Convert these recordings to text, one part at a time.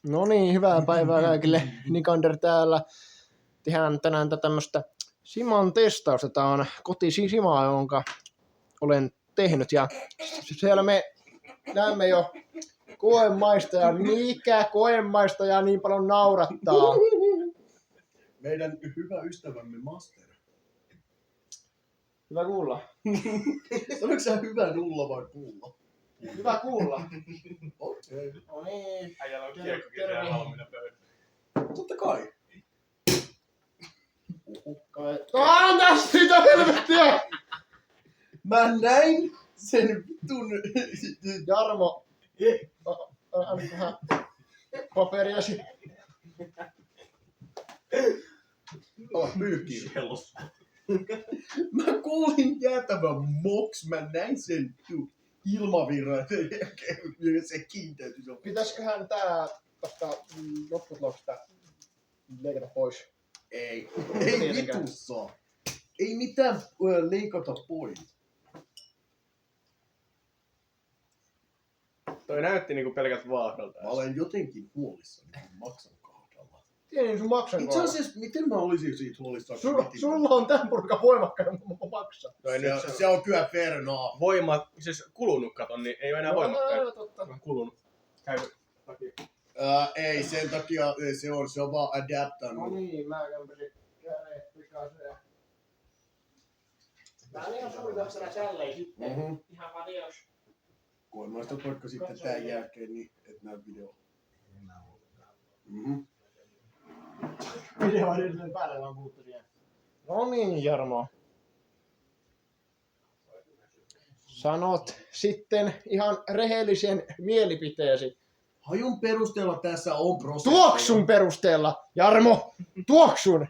No niin, hyvää päivää kaikille. Nikander täällä. Tehdään tänään tämmöstä Siman testausta. Tää on kotisimaa, jonka olen tehnyt. Ja siellä me näemme jo koemaistajaa. Mikä koemaistajaa niin paljon naurattaa? Meidän hyvä ystävämme Master. Hyvä kuulla. Sanoitko sä hyvä nulla vai pulla? Hyvä kuulla. Okei. No niin. Äijällä on kiekkokin siellä valmiina pöydällä. Totta kai. Anna sitä helvettiä! Mä näin sen vitun... Jarmo. Anna vähän paperiasi. Ala pyyhkiä. Mä kuulin jäätävän moks. Mä näin sen ilmavirran ja se kiinteytyi. Pitäisiköhän tää tästä lopputuloksesta leikata pois? Ei vitussa. Ei mitään leikata pois. Toi näytti niinku pelkältä vaahdolta. Mä olen jotenkin huolissani maksan kohdalla. Tiedän sun maksan Itse asiassa, miten mä olisin siitä huolissani? Sulla on tämän purkan voimakkainen maksaa. Se on kyllä fair enough. Voima, siis kulunut katon, niin ei oo enää voimakkain. Totta. On kulunut. Käy takia. Ei, sen takia se on vaan No adaptannut. niin, mä kämpäsin kädet pikaseen. Tää on ihan suunnitelmassa tälleen sitten. Ihan vaan jos. Koemaistat vaikka sitten tän jälkeen, niin et näy video. Video on edelleen päällä, vaan puhuttu siihen. No niin, Jarmo. Sanot sitten ihan rehellisen mielipiteesi. Hajun perusteella tässä on prosentteja. Tuoksun perusteella, Jarmo! Tuoksun!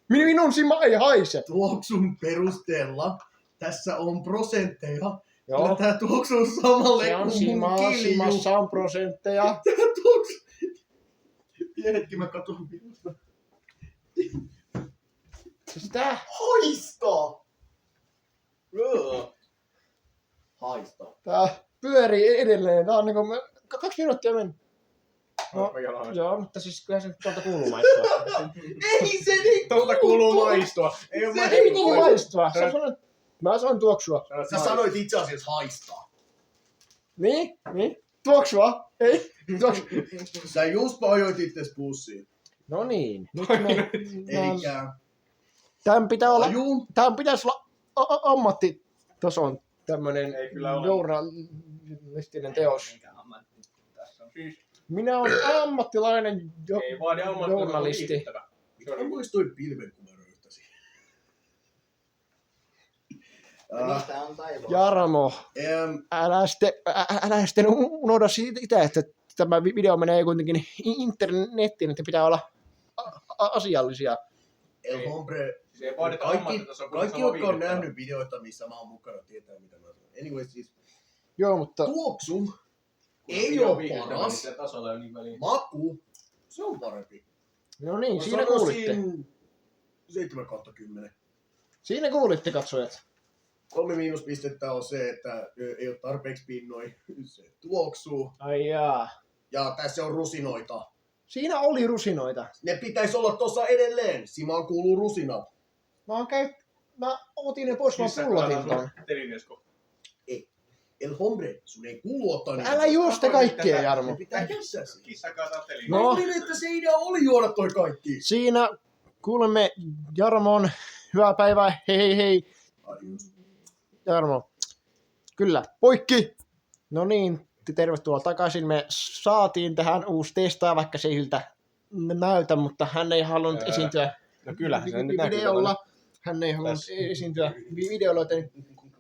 Minun sima ei haise. Tuoksun perusteella tässä on prosentteja. Joo. Kyllä tää tuoksuu samalle Se on kuin mun kilju. Simassa on prosentteja. Tää tuoksuu. Hetki mä katon minusta. Siis tää... Haista! Haista. Tää pyörii edelleen. Tää on niinku... 2 minuuttia mennyt. No, joo, mutta siis kyllä se tuolta kuuluu maistua. Ei se niin Tuolta kuuluu maistua. Ei oo Se Ei niin kuulu maistua. Mä sanoin tuoksua. Sä sanoit itse asiassa haistaa. Niin? Tuoksua? Ei? Tuoksua. Sä just ajoit itses pussiin. No niin. Nyt me... Elikkä... Tän pitää olla... Hajun. Tän pitäis olla ammattitason tämmönen Ei kyllä ole. journalistinen teos. Tässä on siis. Minä olen ammattilainen Ei vaadi journalisti. riittävä. Mitä muistuin pilven, kun mä röyhtäsin? Mistä on taivaassa? Jarmo, älä sitten unohda sitä, että tämä video menee kuitenkin internettiin, että pitää olla asiallisia. El Hombre... Siis ei vaadita Kaikki, ammattitasoa, kun kaikki sama jotka on viihdyttävä. nähnyt videoita, missä mä oon mukana, tietää mitä mä sanon. Anyway, siis Joo, mutta tuoksu ei Video oo viihdyttävä, niin paras. se tasolla ei oo niin väliä. Maku, se on parempi. no niin, Mä siinä kuulitte. sanoisin 7/10. Siinä kuulitte, katsojat. 3 miinuspistettä on se, että ei ole tarpeeksi pinnoi. Se tuoksuu. Ai jaa. Ja tässä on rusinoita. Siinä oli rusinoita. Ne pitäisi olla tossa edelleen. Simaan kuuluu rusinat. Mä otin ne pois, vaan pullatin ton. Telinesko. El Hombre, sun ei kuulu ottaa niitä. Älä juosta kaikkea, Jarmo. Ne pitää kässäsi. Kissa kaataa telinesko. No. Mä olin, että se idea oli juoda toi kaikki. Siinä kuulemme Jarmon. Hyvää päivää. Hei. Adios. Jarmo. Kyllä, poikki. No niin, tervetuloa takaisin. Me saatiin tähän uusi testaa, vaikka se ei siltä näytä, mutta hän ei halunnut esiintyä No kyllähän se nyt näkyy. videolla. Hän ei halunnut Tässä. esiintyä videolla, joten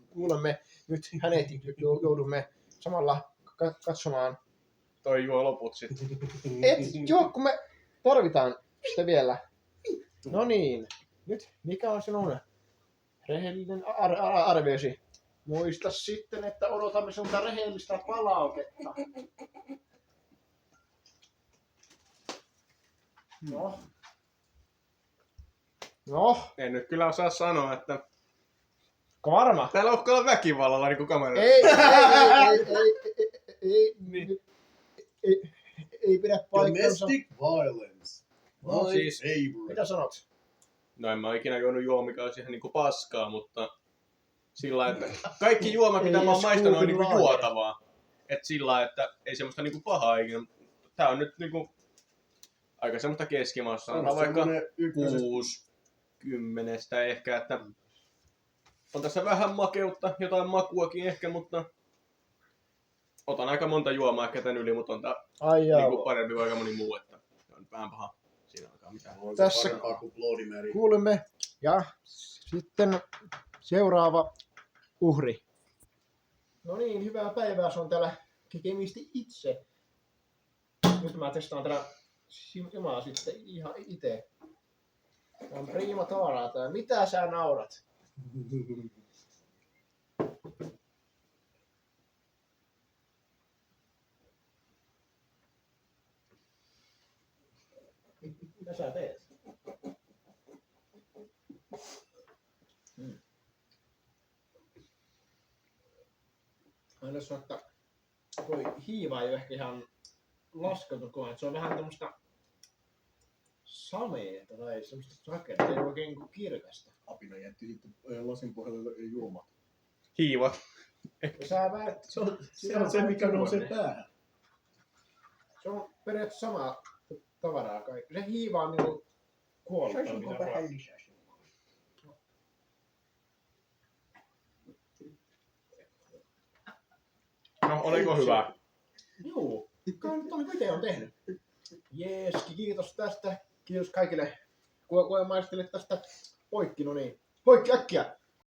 kuulemme nyt hänet joudumme samalla katsomaan. Toi juo loput sitten. Joo, kun me tarvitaan sitä vielä. No niin, nyt mikä on sinun rehellinen arviosi? Muista sitten, että odotamme sinulta rehellistä palautetta. No, En nyt kyllä osaa sanoa, että varma. täällä uhkaa väkivallalla niinku kameralla. Ei, ei pidä paikkansa. Domestic violence. No My siis- favorite. Mitä sanot? No en mä ole ikinä juonut juomaa, mikä olisi ihan niinku paskaa, mutta sillä että kaikki juoma, mitä Ei mä oon edes maistanut, on niinku Scooby juotavaa. Et sillä että ei semmoista niinku pahaa ikinä. Tää on nyt niinku aika semmoista keskimassa. Sanotaan vaikka semmonen ykkösestä. 6-10 ehkä, että on tässä vähän makeutta, jotain makuakin ehkä, mutta otan aika monta juomaa ehkä tän yli, mutta on tää Ai jaa. niinku parempi kuin aika moni muu, että on vähän paha. Siinä alkaa mitään. On Tässä- se parempaa kuin Bloody Mary. Kuulimme. Ja sitten seuraava uhri. No niin, hyvää päivää. Se on täällä kekemisti itse. Nyt mä testaan tätä simaa sitten ihan itse. Tää on prima tavaraa tää. Mitä sä naurat? Mitä sä teet? Aina sanoa, että toi hiiva ei ole ehkä ihan laskeutunut kohan. Se on vähän tämmöstä sameeta tai semmoista sakeaa, ei ole oikein niinku kirkasta. Apina jätti sitten lasin pohjalle juomat. Hiiva. Ja sä väät, Se on se, mikä nousee päähän. Se on periaatteessa sama tavaraa kaikki. Se hiiva on niinku kuollut. lisää? No, oliko hyvä? Juu, toi video on tehnyt. Jees, kiitos tästä. Kiitos kaikille, kun maistelit tästä poikki, no niin. Poikki äkkiä!